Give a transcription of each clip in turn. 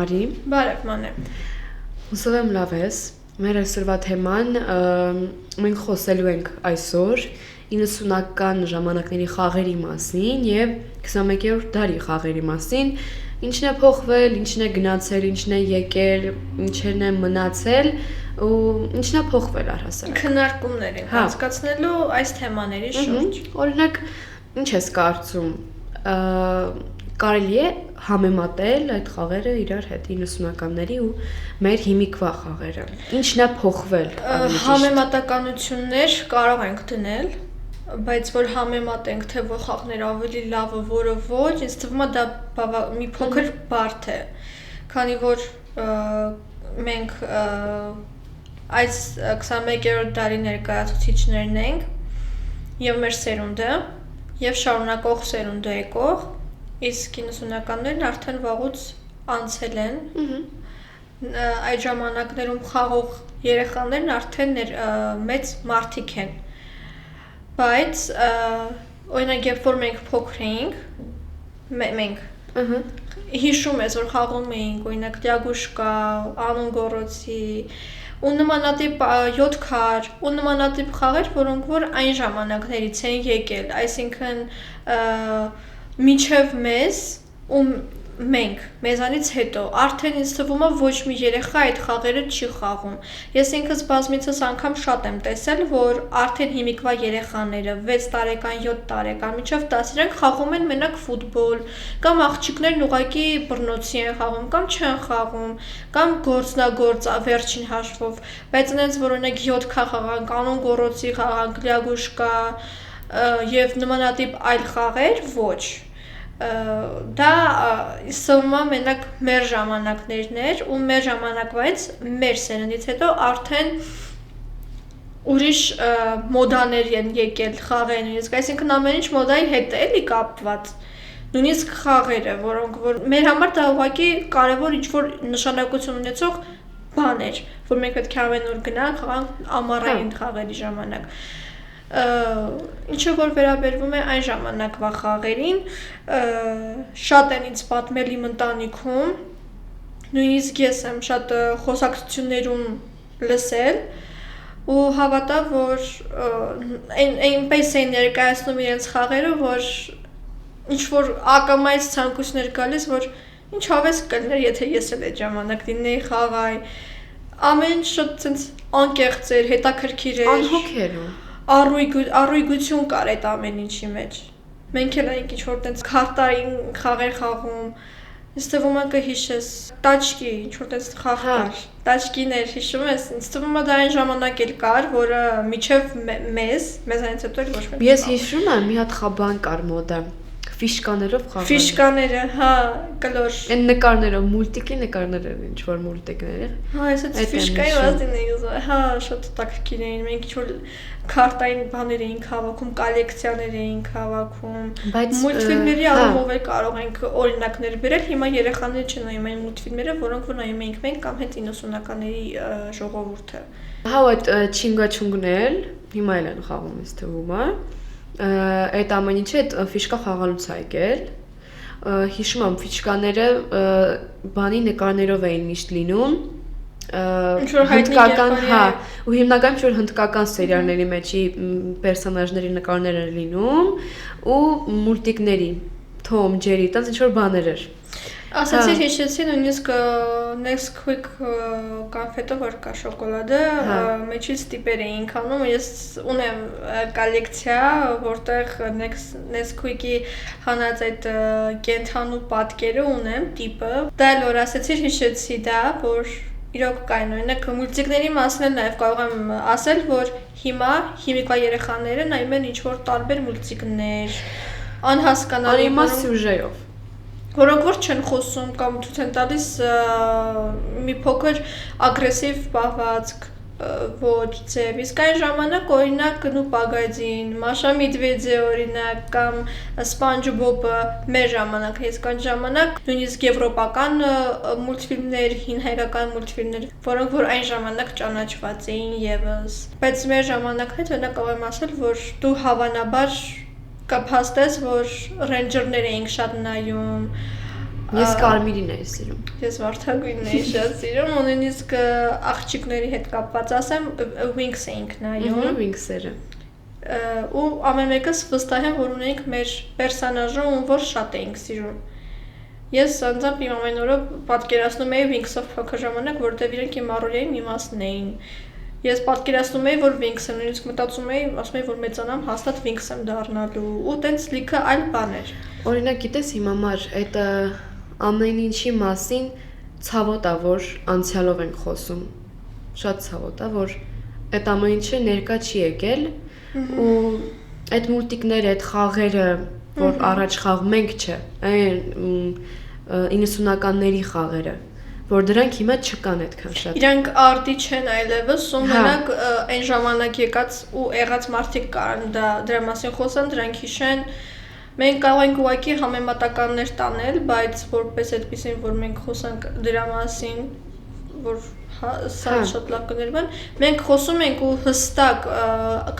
Մարի։ Բարև մանե։ Հուսով եմ լավ ես։ Մեր այսօրվա թեման մենք խոսելու ենք այսօր 90-ական ժամանակների խաղերի մասին եւ 21-րդ դարի խաղերի մասին, ինչն է փոխվել, ինչն է գնացել, ինչն է եկել, ինչն է մնացել ու ինչն է փոխվել առհասարակ։ Քննարկումներ ենք անցկացնելու այս թեմաների շուրջ։ Օրինակ, ինչ ես կարծում, կարելի է համեմատել այդ խաղերը իրար հետ 90-ականների ու մեր հիմիկվա խաղերը։ Ինչն է փոխվել ավելի ճիշտ։ Համեմատականություններ կարող ենք դնել, բայց որ համեմատենք, թե որ խաղները ավելի լավը, որը ոչ, ինձ թվում է դա մի փոքր բարդ է, քանի որ մենք այս 21-րդ դարի ներկայացուցիչներն ենք եւ մեր սերունդը եւ շարունակող սերունդը եկող, իսկ 90-ականներն արդեն վաղուց անցել են։ Այդ ժամանակներում խաղող երեխաներն արդեն մեծ մարդիկ են։ Բայց օրինակ երբ որ մենք փոքր էինք, մենք հիշում ես որ խաղում էինք օրինակ Դյագուշկա, Անուն Գոռոցի ու նմանատիպ 7 քար ու նմանատիպ խաղեր, որոնք որ այն ժամանակներից են եկել, այսինքն մինչև մեզ ու մենք, մեզանից հետո, արդեն ինձ թվում է ոչ մի երեխա այդ խաղերը չի խաղում։ Ես ինքս բազմիցս անգամ շատ եմ տեսել, որ արդեն հիմիկվա երեխաները 6 տարեկան, 7 տարեկան, մինչև 10 իրենք խաղում են մենակ ֆուտբոլ, կամ աղջիկներն ուղղակի բռնոցի են խաղում, կամ չեն խաղում, կամ գործնագործ վերջին հաշվով, բայց այնց որ օրինակ 7 քա խաղանք, Անուն Գոռոցի խաղանք, Լյագուշկա եւ նմանատիպ այլ խաղեր, ոչ։ Դա սովմա մենակ մեր ժամանակներն էր ու մեր ժամանակվայից մեր սերնդից հետո արդեն ուրիշ մոդաներ են եկել խաղեր նույնիսկ, այսինքն ամեն ինչ մոդայի հետ է էլի կապված, նույնիսկ խաղերը, որոնք որ մեր համար դա ուղղակի կարևոր ինչ-որ նշանակություն ունեցող բան էր, որ մենք պետք է ամեն օր գնանք, խաղանք ամառային խաղերի ժամանակ։ Ինչը որ վերաբերվում է այն ժամանակվա խաղերին, շատ են ինձ պատմել իմ ընտանիքում, նույնիսկ ես եմ շատ խոսակցություններում լսել ու հավատա, որ այնպես էին ներկայացնում իրենց խաղերը, որ ինչ-որ ակամայից ցանկություններ գալիս, որ ինչով ես կլներ, եթե ես էլ այդ ժամանակ դինեի խաղայ, ամեն շատ ցենց անկեղծ էր, հետաքրքիր էր, անհոգեր ու առույգություն կար այդ ամեն ինչի մեջ։ Մենք էլ այնք ինչ-որ տենց քարտային խաղեր խաղում, ինձ թվում է կհիշես, տաչկի, ինչ-որ տենց խաղ կար, տաչկիներ, հիշում ես, ինձ թվում է դա այն ժամանակ էլ կար, որը միջև մեզանից հետո էլ ոչ մեկ։ Ես հիշում եմ, մի հատ խաբան կար մոդը, ֆիշկաներով խաղալ։ Ֆիշկաները, հա, կլոր։ Այն նկարներով, մուլտիկի նկարներ են, ինչ-որ մուլտիկներ։ Հա, ես այդ ֆիշկայի վազդին էի ուզում, հա, շատ տակրկին էին, մենք ինչ-որ քարտային բաներ էինք հավաքում, կոլեկցիաներ էինք հավաքում։ Մուլտֆիլմերի առումով էլ կարող ենք օրինակներ բերել, հիմա երեխաները չնայում այն մուլտֆիլմերը, որոնք որ նայում էինք մենք կամ հետ 90-ականների ժողովուրդը։ Հա, այդ չինգաչունգն էլ հիմա էլ են խաղում, ինձ թվում է։ Այդ ամեն ինչը այդ ֆիշկա խաղալուց է եկել։ Հիշում եմ ֆիշկաները բանի նկարներով էին միշտ լինում։ Հնդկական, հա, ու հիմնական ինչ-որ հնդկական սերիալների մեջի պերսոնաժների նկարներ են լինում ու մուլտիկների, Թոմ, Ջերի, տենց ինչ-որ բաներ էր։ Ասացիր հիշեցի նույնիսկ Nesquik կոնֆետը որ կա շոկոլադը, մեջից տիպեր էինք անում, ես ունեմ կոլեկցիա, որտեղ Nesquik-ի հանած այդ կենթանու պատկերը ունեմ, տիպը։ Դա էլ որ ասացիր հիշեցի դա, որ իրոք կային, օրինակ մուլտիկների մասին էլ նաև կարող եմ ասել, որ հիմա հիմիկվա երեխաները նայում են ինչ-որ տարբեր մուլտիկներ, անհասկանալի սյուժեով, որոնք որ չեն խոսում կամ ցույց են տալիս մի փոքր ագրեսիվ պահվածք, ոչ ձև, իսկ այն ժամանակ օրինակ գնու Պագադին, Մաշա Մեդվեդը օրինակ կամ Սպանջբոբը մեր ժամանակ, իսկ այն ժամանակ նույնիսկ եվրոպական մուլտֆիլմներ, հին հայկական մուլտֆիլմներ, որոնք որ այն ժամանակ ճանաչված էին եւս, բայց մեր ժամանակից օրինակ կարող եմ ասել, որ դու հավանաբար կփաստես, որ ռենջերներ էինք շատ նայում, Ես կարմիրին էի սիրում։ Ես վարդագույնն էի շատ սիրում, ու նույնիսկ աղջիկների հետ կապված ասեմ, Wings էինք նայում։ Wings-երը։ Ու ամեն մեկս վստահ եմ, որ ունենք մեր պերսոնաժը, ում որ շատ էինք սիրում։ Ես անձամբ իմ ամեն օրը պատկերացնում էի Wings-ով փոքր ժամանակ, որտեղ իրենք իմ առօրյայի մի մասն էին։ Ես պատկերացնում էի, որ Wings-ը, նույնիսկ մտածում էի, ասում էի, որ մեծանամ հաստատ Wings եմ դառնալու, ու տենց լիքը այլ բաներ։ Օրինակ, գիտես, իմ համար այդ ամեն ինչի մասին ցավոտ է, որ անցյալով ենք խոսում։ Շատ ցավոտ է, որ այդ ամեն ինչը ներկա չի եկել, ու այդ մուլտիկները, այդ խաղերը, որ առաջ խաղում ենք, չէ, այն 90-ականների խաղերը, որ դրանք հիմա չկան այդքան շատ։ Իրանք արդի չեն այլևս, ու մենակ այն ժամանակ եկած ու եղած մարդիկ կարան դրա մասին խոսան, դրանք հիշեն։ Մենք կարող ենք ուղղակի համեմատականներ տանել, բայց որպես այդպեսին, որ մենք խոսանք դրա մասին, որ սա շատ լավ կներվեն, մենք խոսում ենք ու հստակ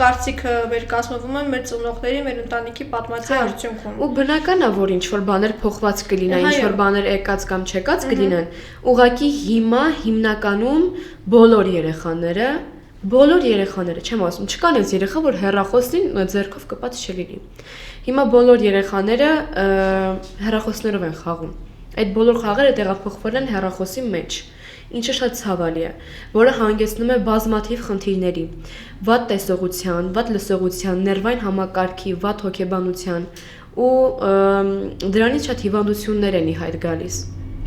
կարծիքը մեր կազմվում է մեր ծնողների, մեր ընտանիքի պատմածի արդյունքում։ Ու բնական է, որ ինչ-որ բաներ փոխված կլինեն, ինչ-որ բաներ եկած կամ չեկած կլինեն։ Ուղղակի հիմա հիմնականում բոլոր երեխաները, չեմ ասում, չկան այս երեխա, որ հեռախոսին ձեռքով կպած չլինի։ Հիմա բոլոր երեխաները հեռախոսներով են խաղում։ Այդ բոլոր խաղերը տեղափոխվել են հեռախոսի մեջ, ինչը շատ ցավալի է, որը հանգեցնում է բազմաթիվ խնդիրների՝ վատ տեսողության, վատ լսողության, ներվային համակարգի, վատ հոգեբանության ու դրանից շատ հիվանդություններ են ի հայտ գալիս,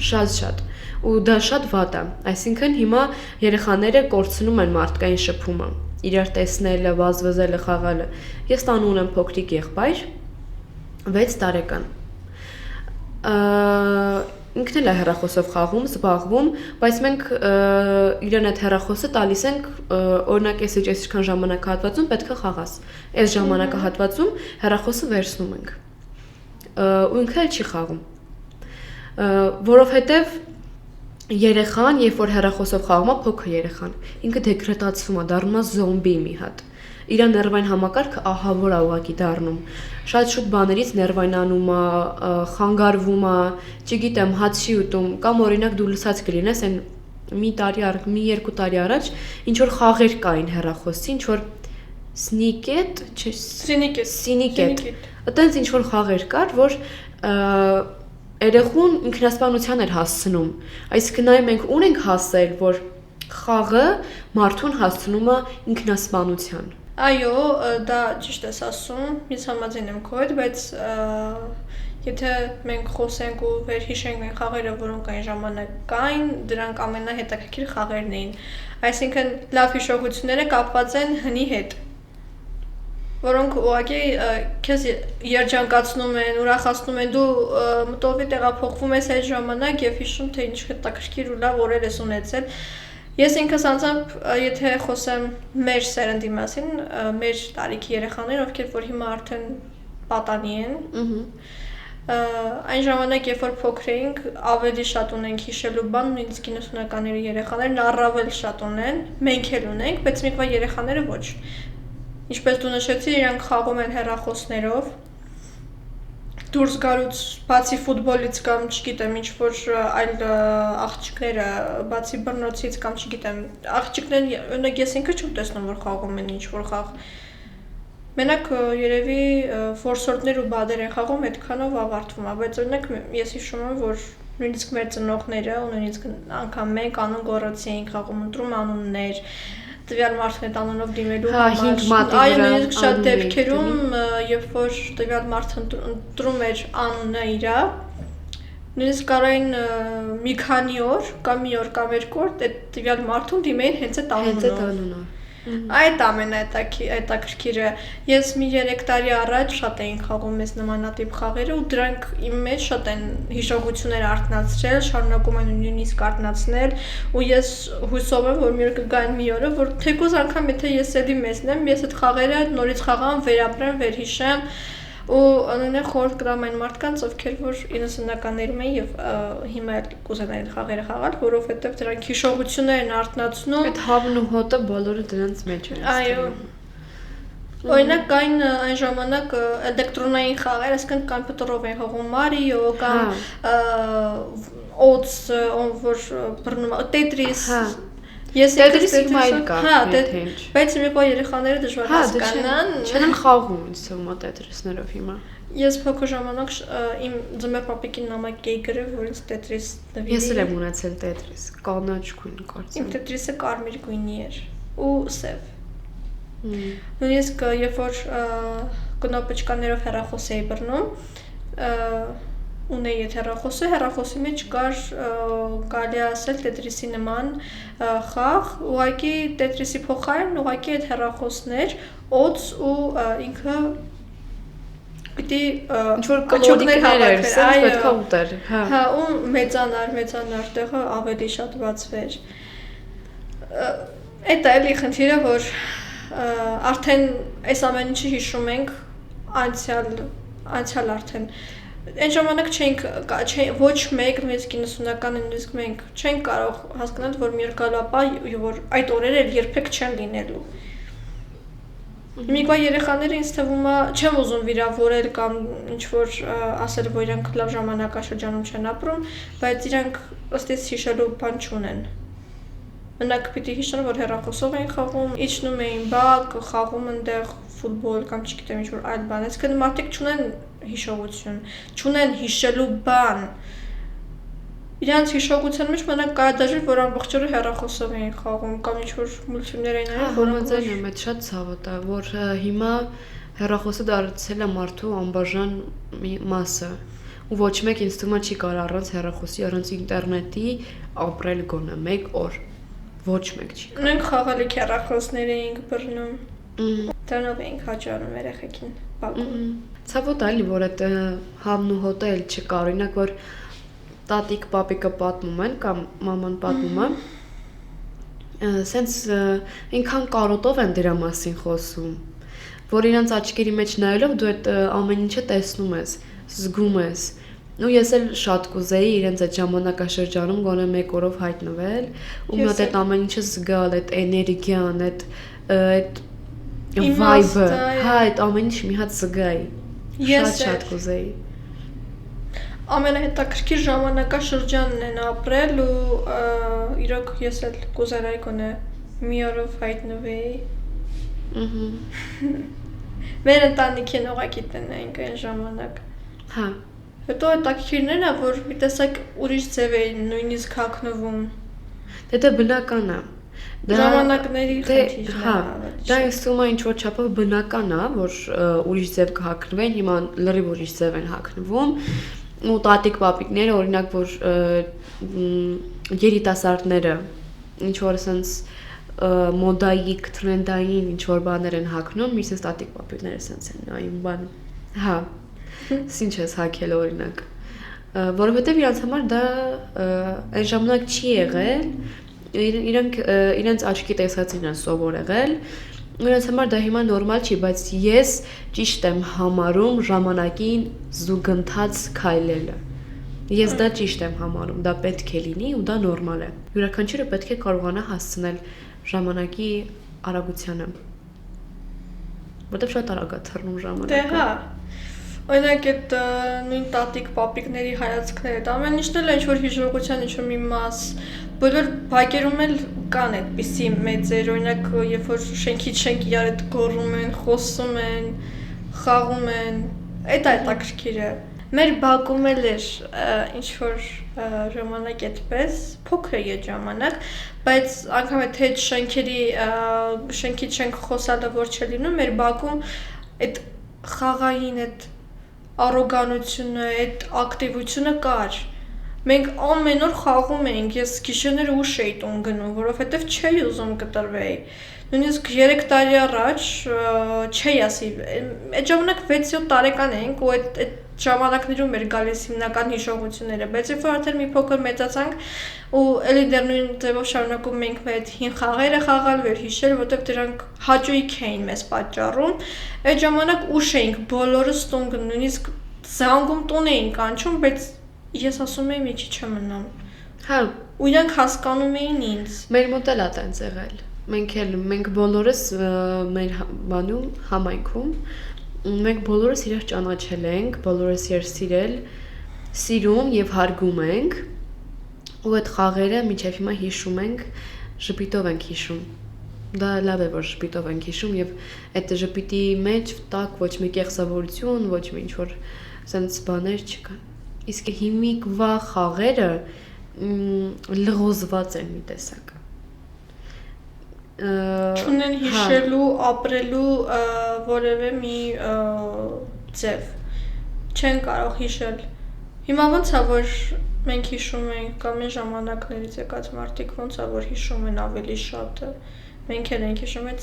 շատ, ու դա շատ վատ է, այսինքն հիմա երեխաները կորցնում են մարդկային շփումը, իրար տեսնելը, վազվզելը, խաղալը։ Ես տանում ունեմ փոքրիկ եղբայր, 6 տարեկան։ Ինքն էլ է հեռախոսով խաղում, զբաղվում, բայց մենք իրեն այդ հեռախոսը տալիս ենք, օրինակ այսքան ժամանակահատվածում պետք է խաղաս։ Այս ժամանակահատվածում հեռախոսը վերցնում ենք։ Ու ինքը էլ չի խաղում։ Որովհետև երեխան, երբ որ հեռախոսով խաղում է, փոքր երեխան, ինքը դեգրադացվում է, դառնում է զոմբի մի հատ։ Իր ներվային համակարգը ահավոր է ուղղակի դառնում։ Շատ շուտ բաներից ներվայնանում է, խանգարվում է, չգիտեմ, հաց չի ուտում, կամ օրինակ դու լսած կլինես այն մի 2 տարի առաջ ինչ որ խաղեր կային հեռախոսի, ինչ որ Սինիկետ։ Այտենց ինչ որ խաղեր կար, որ երեխուն ինքնասպանության էր հասցնում։ Այսինքն այ մենք ունենք հասել, որ խաղը մարդուն հասցնում է ինքնասպանության։ Այո, դա ճիշտ ես ասում, ես համաձայն եմ քո հետ, բայց եթե մենք խոսենք ու վերհիշենք այն խաղերը, որոնք այն ժամանակ կային, դրանք ամենահետաքրքիր խաղերն էին։ Այսինքն լավ հիշողությունները կապված են հնի հետ, որոնք ուղղակի քեզ երջանկացնում են, ուրախացնում են, դու մտովի տեղափոխվում ես այդ ժամանակ եւ հիշում թե ինչ հետաքրքիր ու լավ օրեր ես ունեցել։ Ես ինքս անձամբ, եթե խոսեմ մեր սերնդի մասին, մեր տարիքի երեխաներ, ովքեր որ հիմա արդեն պատանի են, այն ժամանակ, երբ որ փոքր էինք, ավելի շատ ունենք հիշելու բան, նույնիսկ 90-ականների երեխաներն առավել շատ ունեն, մենք էլ ունենք, բայց մեկվա երեխաները ոչ։ Ինչպես դու նշեցիր, իրանք խաղում են հեռախոսներով, դուրս գալուց բացի ֆուտբոլից կամ չգիտեմ ինչ որ այլ աղջիկները բացի բռնոցից կամ չգիտեմ աղջիկները օրինակ ես ինքը չեմ տեսնում որ խաղում են ինչ որ խաղ մենակ երևի ֆորսորդներ ու բադեր են խաղում այդքանով ավարտվում է բայց օրինակ ես հիշում եմ որ նույնիսկ մեր ծնողները ու նույնիսկ անգամ մենք անուն գոռոցի էինք խաղում ընտրում անուններ տվյալ մարդն այդ անունով դիմելու համար այո նույնիսկ շատ դեպքերում երբ որ տվյալ մարդը ընտրում էր անունը իրա նույնիսկ կարային մի քանի օր կամ մի օր կամ երկու օր այդ տվյալ մարդուն դիմեին հենց այդ անունով այդ ամենահետաքրքիրը ես մի 3 տարի առաջ շատ էինք խաղում մեզ նմանատիպ խաղերը ու դրանք իմ մեջ շատ են հիշողություններ արթնացրել, շարունակում են նույնիսկ արթնացնել ու ես հուսով եմ որ մի օր կգան մի օրը որ թեկուզ անգամ եթե ես էլի մեզն եմ ես այդ խաղերը նորից խաղամ, վերապրեմ, վերհիշեմ ու անունը խորհուրդ կտամ այն մարդկանց ովքեր որ 90-ականներում են եւ հիմա կուզենային այդ խաղերը խաղալ որովհետեւ դրանք հիշողություններ են արթնացնում այդ հավն ու հոտը բոլորը դրանց մեջ են այո Օրինակ կային այն ժամանակ էլեկտրոնային խաղեր, այսինքն կոմպյուտերով էին հողում Մարիո կամ Օց, որ բռնում Տետրիս։ Ես Տետրիսի մայր կա։ Բայց հիմա երեխաները դժվար հասկանան։ Չեն խաղում ինձ թվում է Տետրիսներով հիմա։ Ես փոքր ժամանակ իմ ձմեռ պապիկին նամակ էի գրել, որ ինձ Տետրիս նվիրի։ Ես էլ եմ ունեցել Տետրիս, կանաչ գույն կարծեմ։ Իմ Տետրիսը կարմիր գույնի էր ու սև։ Նույնիսկ երբ որ կնոպճկաներով հեռախոս էի բռնում, ունեի այդ հեռախոսի մեջ կար կարելի ասել Տետրիսի նման խաղ, ուղղակի Տետրիսի փոխարեն ուղղակի այդ հեռախոսներ, օց ու ինքը պիտի ինչ-որ կլոդիկներ էր, սենց պետք է ուտեր։ Հա, ու մեծանար տեղը ավելի շատ բացվեր։ Էդ էլի խնդիրը, որ արդեն այս ամեն ինչը հիշում ենք անցյալ արդեն Այն ժամանակ ոչ մեկ նույնիսկ 90-ականին նույնիսկ մենք չենք կարող հասկանալ, որ մի գալապա, որ այդ օրերը երբեք չեն լինելու։ Հիմիկվա երեխաները ինձ թվում է չեմ ուզում վիրավորել կամ ինչ-որ ասել, որ իրանք լավ ժամանակաշրջանում չեն ապրում, բայց իրանք ըստ էս հիշելու բան չունեն։ Մենակ պիտի հիշեն, որ հեռախոսով էին խաղում, իջնում էին բակ, խաղում ընդեղ ֆուտբոլ կամ չգիտեմ ինչ-որ այլ բան, այսինքն մարդիկ չունեն հիշողություն, չունեն հիշելու բան։ Իրանց հիշողության մեջ մենակ կարդաժի, որ ամբողջ օրը հեռախոսով էին խաղում կամ ինչ-որ մուլտֆիլմներ էին արել, որոնց եմ այդ շատ ցավոտ է, որ հիմա հեռախոսը դարձել է մարդու անբաժան մասը։ Ու ոչ մեկ ինձ թվում է չի կարող առանց հեռախոսի, առանց ինտերնետի ապրել գոնե 1 օր։ Ոչ մեկ չի կարող։ Մենք խաղալիք հեռախոսներ էինք բռնում։ Դրանով էինք հաճարում երեխեքին բակում։ Ցավոտ է, որ այդ համն ու հոտը էլ չկա, օրինակ որ տատիկ, պապիկը պատմում են կամ մաման պատմում է, սենց այնքան կարոտով են դրա մասին խոսում, որ իրանց աչքերի մեջ նայելով դու այդ ամեն ինչը տեսնում ես, զգում ես։ Ու ես էլ շատ կուզեի իրենց այդ ժամանակաշրջանում գոնե 1 օրով հայտնվել ու մի հատ այդ ամեն ինչը զգալ, այդ էներգիան, այդ vibe-ը, հա, այդ ամեն ինչ մի հատ զգայի։ Շատ կուզեի։ Ամենահետաքրքիր ժամանակաշրջանն են ապրել ու իրոք ես էլ կուզենայի գոնե մի օրով հայտնվեի։ Մեր ընտանիքին ուղղակի տնեինք այն ժամանակ։ Հա։ Հետո հետաքրքիրն է, որ մի տեսակ ուրիշ ձև էին նույնիսկ հագնվում։ Դա բնական է։ Ժամանակների խնդիրն է։ Հա, դա ինձ թվում է ինչ-որ չափով բնական է, որ ուրիշ ձև կհագնվեն, հիմա լրիվ ուրիշ ձև են հագնվում։ Ու տատիկ պապիկները, օրինակ, որ երիտասարդները ինչ-որ sense մոդայիկ, տրենդային ինչ-որ բաներ են հագնում, մի sense տատիկ պապիկները sense են նայում բան։ Հա։ Ինչ ես հագել օրինակ, որովհետև իրանց համար դա այն ժամանակ չի եղել, իրենց աչքի տեսածին են սովոր եղել, իրանց համար դա հիմա նորմալ չի, բայց ես ճիշտ եմ համարում ժամանակին զուգընթաց քայլելը։ Ես դա ճիշտ եմ համարում, դա պետք է լինի ու դա նորմալ է։ Յուրաքանչյուրը պետք է կարողանա հասցնել ժամանակի արագությանը, որտեղ շատ արագ է թռնում ժամանակը։ Դե հա։ Օրինակ այդ նույն տատիկ պապիկների հայացքները, դա ամեն ինչն էլ ինչ-որ հիշողության ինչ-որ մի մաս, բոլոր բակերում էլ կան այդպիսի մեծեր, օրինակ երբ որ շենքից շենք իրար հետ գոռում են, խոսում են, խաղում են, այդ հետաքրքիր է։ Մեր բակում էլ էր ինչ-որ ժամանակ այդպես, փոքր է այդ ժամանակ, բայց անգամ այդ հետ շենքից շենք խոսալը որ չէ լինում, մեր բակում այդ խաղային այդ առոգանությունը, այդ ակտիվությունը կար։ Մենք ամեն օր խաղում էինք, ես գիշերները ուշ էի տուն գնում, որովհետև չէի ուզում կտրվեի։ Նույնիսկ 3 տարի առաջ չէի ասի, այդ ժամանակ 6-7 տարեկան էինք ու այդ ժամանակներում էր գալիս հիմնական հիշողությունները, բայց երբ որ արդեն մի փոքր մեծացանք ու էլի դեռ նույն ձևով շարունակում ենք մեր այդ հին խաղերը խաղալ, վեր հիշել, որտեղ դրանք հաճույք էին մեզ պատճառում։ Այդ ժամանակ ուշ էինք, բոլորս տուն գնում, նույնիսկ զանգում տուն էինք կանչում, բայց ես ասում էի մի քիչ չմնամ։ Հա, ու իրանք հասկանում էին ինձ։ Մեր մոտ էլ է տենց եղել։ Մենք բոլորս մեր բանում համայնքում մենք բոլորս իրար ճանաչել ենք, բոլորս իրար սիրում եւ հարգում ենք ու այդ խաղերը մինչեւ հիմա հիշում ենք, ժպիտով ենք հիշում։ Դա լավ է որ ժպիտով ենք հիշում եւ այդ ժպիտի մեջ տակ ոչ մի կեղծավորություն, ոչ մի ինչ-որ sense բաներ չկան։ Իսկ հիմիկվա խաղերը լղոզված են մի տեսակ։ Չունեն հիշելու, ապրելու որևէ մի ձև։ Չեն կարող հիշել։ Հիմա ոնց է որ մենք հիշում ենք կամ այն ժամանակներից եկած մարդիկ ոնց է որ հիշում են ավելի շատը։ Մենք էլ ենք հիշում այդ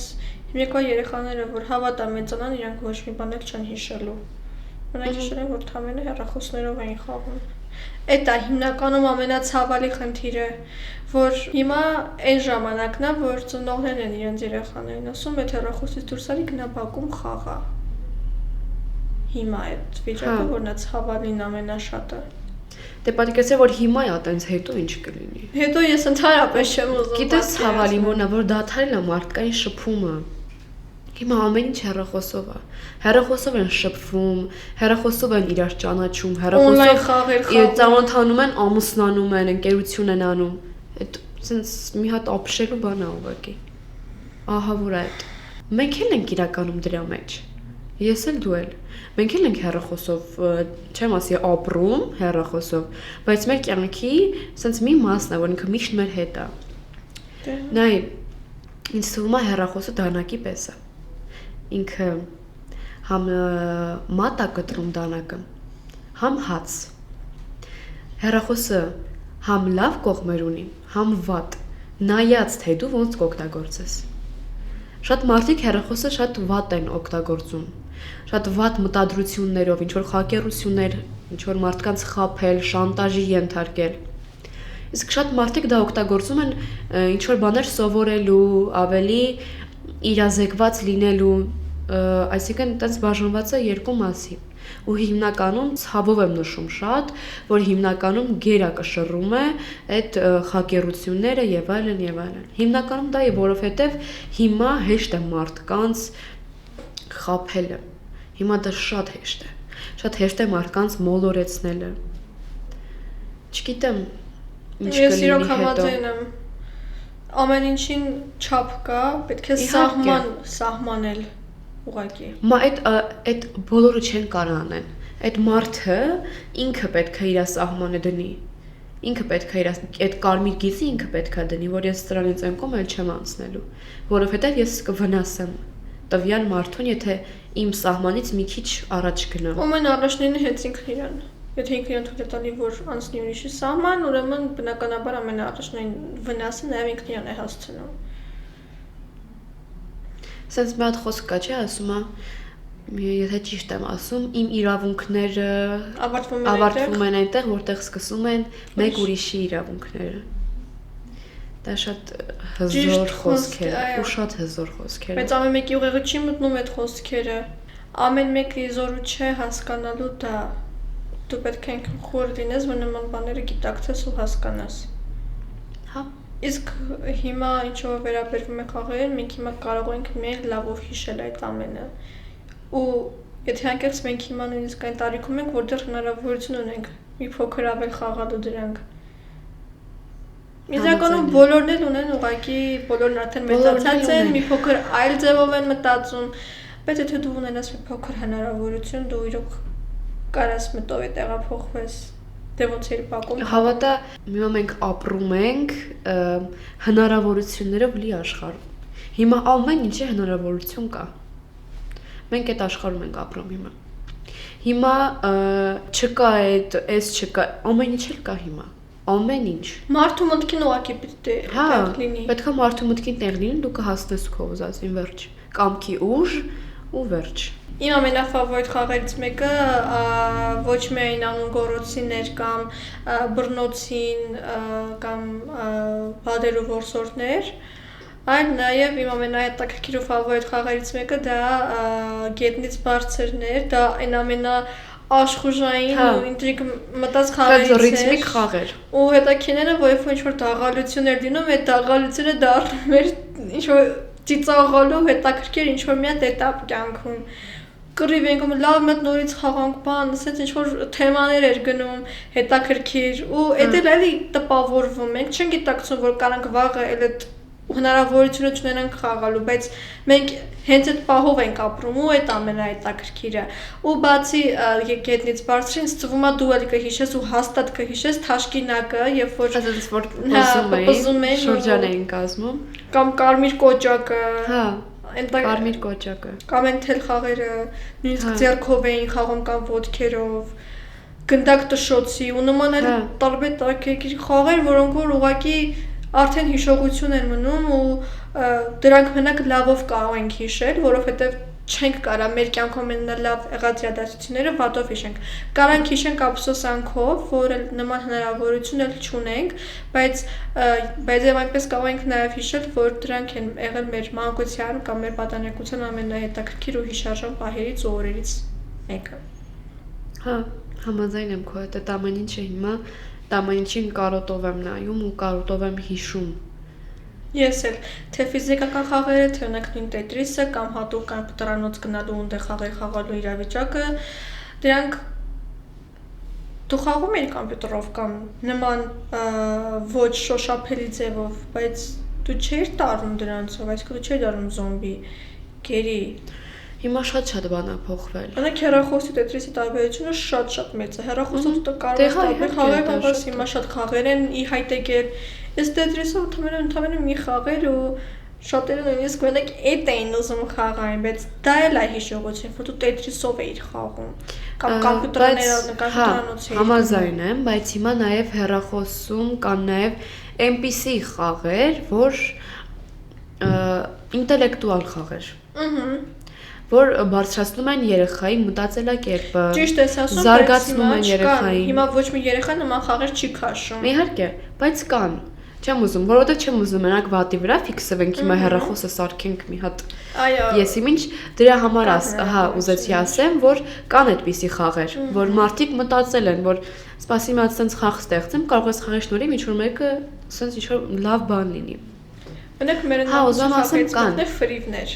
հիմիկվա երեխաները որ հավատա մեծանան իրանք ոչ մի բան էլ չեն հիշելու։ Նրանք հիշել են որ թամենը հեռախոսներով էին խաղում։ Այդ է հիմնականում ամենացավալի խնդիրը, որ հիմա այն ժամանակն է, որ ծնողներն են իրենց երեխաներին ասում, այդ հեռախոսից դուրս արի գնա բակում խաղա։ Հիմա այդ վիճակը, որն է ցավալին ամենաշատը։ Դե պատկերացրու որ հիմա է այտենց հետո ինչ կլինի։ Հետո ես ընդհանրապես չեմ ուզում։ Գիտես ցավալի մոնա որ դադարել է մարդկային շփումը։ Հիմա ամեն ինչ հեռախոսով է։ Հեռախոսով են շփվում, հեռախոսով են իրար ճանաչում, Օնլայն խաղեր խաղում, ծանոթանում են, ամուսնանում են, ընկերություն են անում։ Այդ sense մի հատ ապշելու բան է ուղղակի։ Ահա որ այդ։ Մենք էլ ենք իրականում դրա մեջ։ Ես էլ դու էլ։ Մենք էլ ենք հեռախոսով, չեմ ասի ապրում հեռախոսով, բայց մեր կյանքի sense մի մասն է, որ ինքը միշտ մեր հետ է։ Նայ, ինձ թվում է հեռախոսը դանակի պես է։ Ինքը համ մատ է կտրում դանակը, համ հաց։ Հեռախոսը համ լավ կողմեր ունի, համ վատ, նայած թե դու ոնց կօգտագործես։ Շատ մարդիկ հեռախոսը շատ վատ են օգտագործում, շատ վատ մտադրություններով, ինչ-որ խակերություններ, ինչ-որ մարդկանց խաբել, շանտաժի ենթարկել։ Իսկ շատ մարդիկ դա օգտագործում են ինչ-որ բաներ սովորելու, ավելի իրազեկված լինելու, այսինքն այդպես բաժանված է երկու մասի։ Ու հիմնականում ցավով եմ նշում շատ, որ հիմնականում գերակշռում է այդ խակերությունները եւ այլն եւ այլն։ Հիմնականում դա է, որովհետեւ հիմա հեշտ է մարդկանց խաբելը։ Հիմա դա շատ հեշտ է։ Շատ հեշտ է մարդկանց մոլորեցնելը։ Չգիտեմ ինչ Ես իրոք կլինի հետո։ համաձայն եմ։ Ամեն ինչին չափ կա, պետք է սահմանել ուղղակի։ Մա այդ բոլորը չեն կարող անեն։ Այդ մարդը ինքը պետք է իր սահմանը դնի։ Ինքը պետք է իր այդ կարմիր գիծը ինքը պետք է դնի, որ ես սրանից ընկում էլ չեմ անցնելու, որովհետև ես կվնասեմ տվյալ մարդուն, եթե իմ սահմանից մի քիչ առաջ գնամ։ Ամեն առաջնային հենց ինքն իրան։ Եթե ինքն իրան թույլ է տալի, որ անցնի ուրիշի սահման, ուրեմն բնականաբար ամենաառաջնային վնասը նաև ինքն իրան է հասցնում։ Սենց մի հատ խոսք կա, չէ, ասում է, եթե ճիշտ եմ ասում, իմ իրավունքները ավարտվում են այնտեղ, որտեղ սկսում են մեկ ուրիշի իրավունքները։ Դա շատ հզոր խոսք է, ու շատ հզոր խոսքեր։ Բայց ամեն մեկի ուղեղը չի մտնում այդ խոսքերը։ Ամեն մեկի զորու չէ հասկանալու դա։ Դու պետք է խոր լինես, որ նման բաները գիտակցես ու հասկանաս։ Հա։ Իսկ հիմա ինչով վերաբերվում է խաղերին, մենք հիմա կարող ենք միայն լավով հիշել այդ ամենը։ Ու եթե անկեղծ մենք հիմա նույնիսկ այն տարիքում ենք, որտեղ հնարավորություն ունենք մի փոքր ավել խաղալու դրանք։ Իրականում բոլորն էլ ունեն ուղղակի, բոլորն արդեն մեծացած են, մի փոքր այլ ձևով են մտածում, բայց եթե դու ունենաս մի փոքր հնարավորություն, դու իրոք կարաս մտով է տեղափոխվես, դե ոնց էր բակում։ Հավատա, հիմա մենք ապրում ենք հնարավորություններով լի աշխարհում։ Հիմա ամեն ինչի հնարավորություն կա։ Մենք այդ աշխարհում ենք ապրում հիմա։ Հիմա չկա այս չկա, ամեն ինչ էլ կա հիմա։ Ամեն ինչ։ Մարդու մտքին ուղղակի պետք է տեղ լինի։ Պետք է մարդու մտքին տեղ լինի, դու կհասնես քո ուզածին վերջ։ Կամքի ուժ ու վերջ։ Իմ ամենաֆավորիտ խաղերից մեկը ոչ միայն անուն գոռոցիներ կամ բռնոցին կամ բادرու որսորդներ, այլ նաև իմ ամենահետաքրքիր ու ֆավորիտ խաղերից մեկը դա գետնից բարձրներ, դա այն ամենա աշխուժային Հա։ ու ինտրիգ մտած Շատ խաղերից ռիթմիկ խաղեր։ ու հետաքրքիրն է, որ երբ ինչ-որ դաղալություն էր լինում, այդ դաղալությունը դառնում էր ինչ-որ ծիծաղալու հետաքրքիր ինչ-որ մի հատ էտապ կյանքում։ Կռիվ ենք լավ մեծ նորից խաղանք բան, ասենց ինչ-որ թեմաներ էր գնում, հետաքրքիր ու էդ էլ էլի տպավորվում ենք, չեն գիտակցում, որ կարանք վաղը էլ այդ հնարավորությունը չունենանք խաղալու, բայց մենք հենց այդ պահով ենք ապրում ու այդ ամենահետաքրքիրը։ Ու բացի գետնից բարձր ինձ թվում է դու էլ կհիշես ու հաստատ կհիշես թաշկինակը, երբ որ Ասած որ պպզում էին շրջան էին կազմում։ Կամ կարմիր կոճակը։ Հա, Այնտեղ կարմիր կոճակը։ կամ այն թել խաղերը, նույնիսկ ձեռքով էին խաղում կամ ոտքերով, գնդակ տշոցի ու նման այլ տարբեր խաղեր, որոնք որ ուղղակի արդեն հիշողություն են մնում ու դրանք մենակ լավով կարող ենք հիշել, որովհետև չենք կարա մեր կյանքում ամենալավ եղած իրադարձությունները վատով հիշենք։ Կարանք հիշենք ափսոսանքով, որ նման հնարավորություն էլ չունենք, բայց եւ այնպես կարող ենք նաեւ հիշել, որ դրանք են եղել մեր մանկության կամ մեր պատանեկության ամենահետաքրքիր ու հիշարժան պահերից ու օրերից մեկը։ Հա, համաձայն եմ քո հետ, այդ ամեն ինչը հիմա ամեն ինչին կարոտով եմ նայում ու կարոտով եմ հիշում։ Ես էլ, թե ֆիզիկական խաղերը, թե օրինակ նույն Tetris-ը կամ հատուկ կամպյուտերանոց գնալու ունդեղ խաղեր խաղալու իրավիճակը, դրանք դու խաղում ես կամպյուտերով կամ նման ոչ շոշափելի ձևով, բայց դու չէիր տարվում դրանցով, այսինքն դու չէիր դառնում զոմբի, գերի։ Հիմա շատ բան է փոխվել։ Օրինակ հեռախոսի Tetris-ի տարբերությունը շատ մեծ է։ Հեռախոսով դու կարող ես տարբեր խաղեր խաղալ, հիմա շատ խաղեր են ի հայտ եկել։ Ես Tetris-ով ընդհանրապես մի խաղեր ու շատերը նույնիսկ մենակ էդ էին ուզում խաղային, բայց դա էլ է հիշողություն, որ դու Tetris-ով էիր խաղում կամ կամպյուտերներով նկարահանոցի։ Համաձայն եմ, բայց հիմա նաև հեռախոսում կան նաև NPC խաղեր, որ ինտելեկտուալ խաղեր։ Որ բարձրացնում են երեխայի մտածելակերպը։ Ճիշտ ես ասում, զարգացնում են երեխային։ Հիմա ոչ մի երեխա նման խաղեր չի քաշում։ Իհարկե, բայց կան։ Չեմ ուզում, որովհետև չեմ ուզում մենակ վատի վրա ֆիքսվենք, հիմա հեռախոսը սարքենք մի հատ։ Այո։ Ես ինչ դրա համար հա ուզեցի ասեմ, որ կան այդպիսի խաղեր, որ մարդիկ մտածել են, որ սպասի մի հատ sense խաղ ստեղծեմ, կարող ես խաղի շնորհիվ ինչ որ մեկը sense ինչ որ լավ բան լինի։ Մենակ մեր կան ֆրիվներ։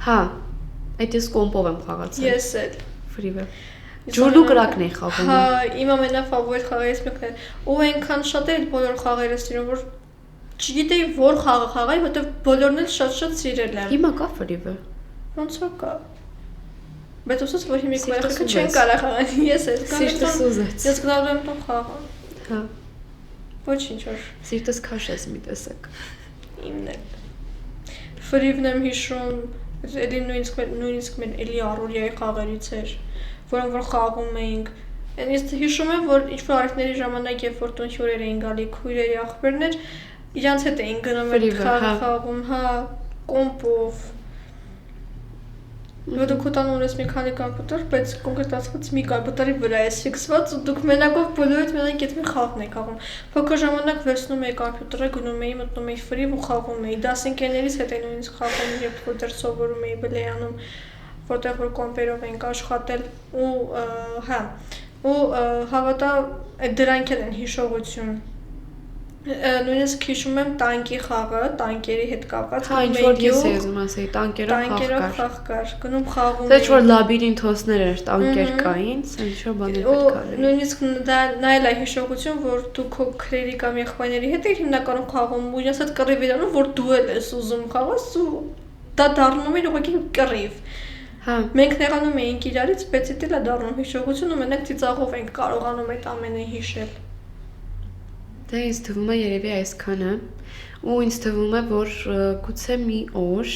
Հա, այդ ես կոմպով եմ խաղացել։ Ես էլ։ Ֆրիվը։ Ջուլու կրակն էի խաղում։ Հա, իմ ամենաֆավորիտ խաղերից մեկն է։ Ու այնքան շատ էր բոլոր խաղերը սիրում, որ չգիտեի որ խաղը խաղայի, որովհետև բոլորն էլ շատ սիրել եմ։ Հիմա կա ֆրիվը։ Ոնց է կա։ Բայց ուսած որ հիմիկ երեխաները չեն կարող խաղալ։ Ես էլ Սիրտս ուզեց։ Ես գնալու եմ տող խաղամ։ Հա։ Ոչինչ որ։ Սիրտս քաշես մի տեսակ։ Իմն է։ Ֆրիվն եմ հիշում, էլի նույնիսկ մեր էլի առօրյայի խաղերից էր, որոնք որ խաղում էինք։ Ես հիշում եմ, որ ինչ-որ արևների ժամանակ, երբ որ տունչյուրեր էին գալի, քույրերի աղբերներ, իրանց հետ էին գնում այդ խաղը խաղում, հա, կոմպով։ Դու քո տան ունես մի քանի կամպյուտեր, բայց կոնկրետ ասած մի կամպյուտերի վրա է ֆիքսված ու դուք մենակով բոլորդ մենակ այդ մի խաղն եք խաղում։ Փոքր ժամանակ վերցնում էի կամպյուտերը, գնում էի, մտնում էի ֆրիվ ու խաղում էի։ Դասընկերներից հետ էի նույնիսկ խաղում, երբ որ դեռ սովորում էի Բլեյանում, որտեղ որ կոմպերով ենք աշխատել ու հա, ու հավատա դրանք են հիշողություն։ Նույնիսկ հիշում եմ տանկի խաղը, տանկերի հետ կապված։ Հա, ինչ որ ես ուզում ասեի, տանկերով խաղ կար, գնում խաղում էի։ Ինչ որ լաբիրինթոսներ էր, տանկեր կային, ինչ որ բաներ պետք է արեի։ Նույնիսկ նա էլ է հիշողություն, որ դու քո քրերի կամ եղբայրների հետ էիր հիմնականում խաղում, ու ես այդ կռիվ իրանում, որ դու էլ ես ուզում խաղաս ու դա դառնում էր ուղղակի կռիվ։ Հա։ Մենք նեղանում էինք իրարից, բայց դա էլ է դառնում հիշողություն ու մենակ ծիծաղով ենք կարողանում այդ ամենը հիշել։ Դե ինձ թվում է երևի այսքանը ու ինձ թվում է որ գուցե մի օր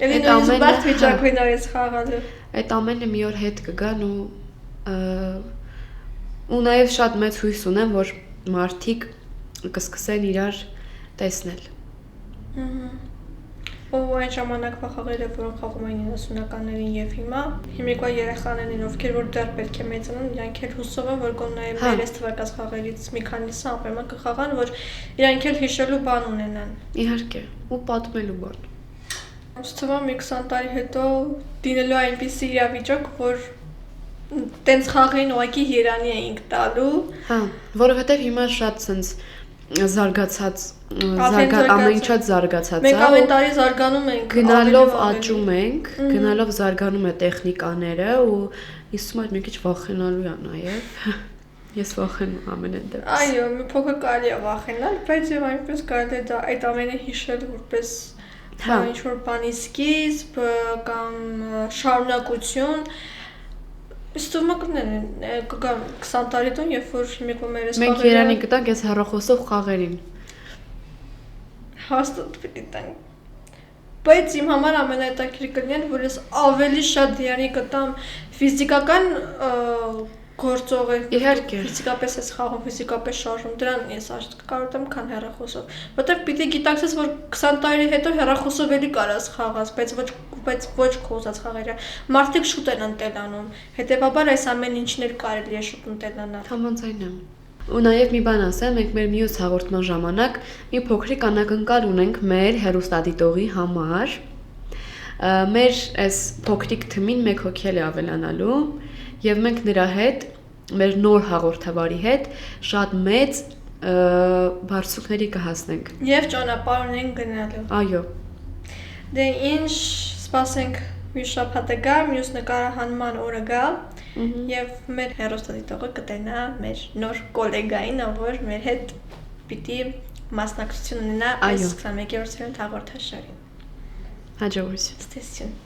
Էլի նույնիսկ բարդ վիճակում նորից խաղալու այդ ամենը մի օր հետ կգան ու նաև շատ մեծ հույս ունեմ որ մարդիկ կսկսեն իրար տեսնել ու այն ժամանակվա խաղերը, որոնք խաղում էին 90-ականներին եւ հիմիկվա երեխաներին, ովքեր որ դեռ պետք է մեծանան, իրանք էլ հուսով են, որ գոնե մեր այս թվակած խաղերից մի քանիսը ապրեմա կխաղան, որ իրանք էլ հիշելու բան ունենան։ Իհարկե, ու պատմելու բան։ Ոնց թվում է մի 20 տարի հետո դինելու այնպիսի իրավիճակ, որ տենց խաղերին ուղղակի երանի էինք տալու։ Հա, որովհետև հիմա շատ sense զարգացած ամեն ինչ շատ զարգացած է։ Մենք ամեն տարի զարգանում ենք, գնալով աճում ենք, գնալով զարգանում է տեխնիկաները ու իսկ մայր մի քիչ վախենալու է նաև։ Ես վախենում ամենեն դեպս։ Այո, մի փոքր կարելի է վախենալ, բայց եւ այնպես կարելի է այդ ամենը հիշել որպես ինչ-որ բանի սկիզբ կամ շարունակություն։ Իսկ դու կգամ 20 տարի տուն, երբ որ հիմիկում մեր խաղերը մենք երանի կտանք այս հեռախոսով խաղերին։ Հաստատ պիտի տանք։ Բայց իմ համար ամենահետաքրքիրը կլիներ, որ ես ավելի շատ երանի կտամ ֆիզիկական գործող է, ֆիզիկապես ես խաղում, ֆիզիկապես շարժում, դրան ես կարոտեմ, քան հեռախոսով։ Որտեվ պիտի գիտակցես, որ 20 տարի հետո հեռախոսով էլի կարաս խաղաս, բայց ոչ քո ուզած խաղերը։ Մարդիկ շուտ են ընտելանում, հետևաբար այս ամեն ինչն էլ կարելի է շուտ ընտելանալ։ Համաձայն եմ։ Ու նաև մի բան ասեմ, մենք մեր մյուս հաղորդման ժամանակ մի փոքրիկ անակնկալ ունենք մեր հեռուստադիտողի համար։ Մեր այս փոքրիկ թմին 1 հոգի է ավելանալու եւ մենք նրա հետ, մեր նոր հաղորդավարի հետ շատ մեծ բարձունքների կհասնենք։ Եվ ճանապարհ ունենք գնալու։ Այո։ Դե ինչ, սպասենք մյուս շաբաթը գա, մյուս նկարահանման օրը գա։ Եվ մեր հեռուստադիտողը կտենա մեր նոր գոլեգային, որ մեր հետ պիտի մասնակցություն ունենա այս 21-րդ հաղորդաշարին։ Հաջողություն։ Ստեսություն։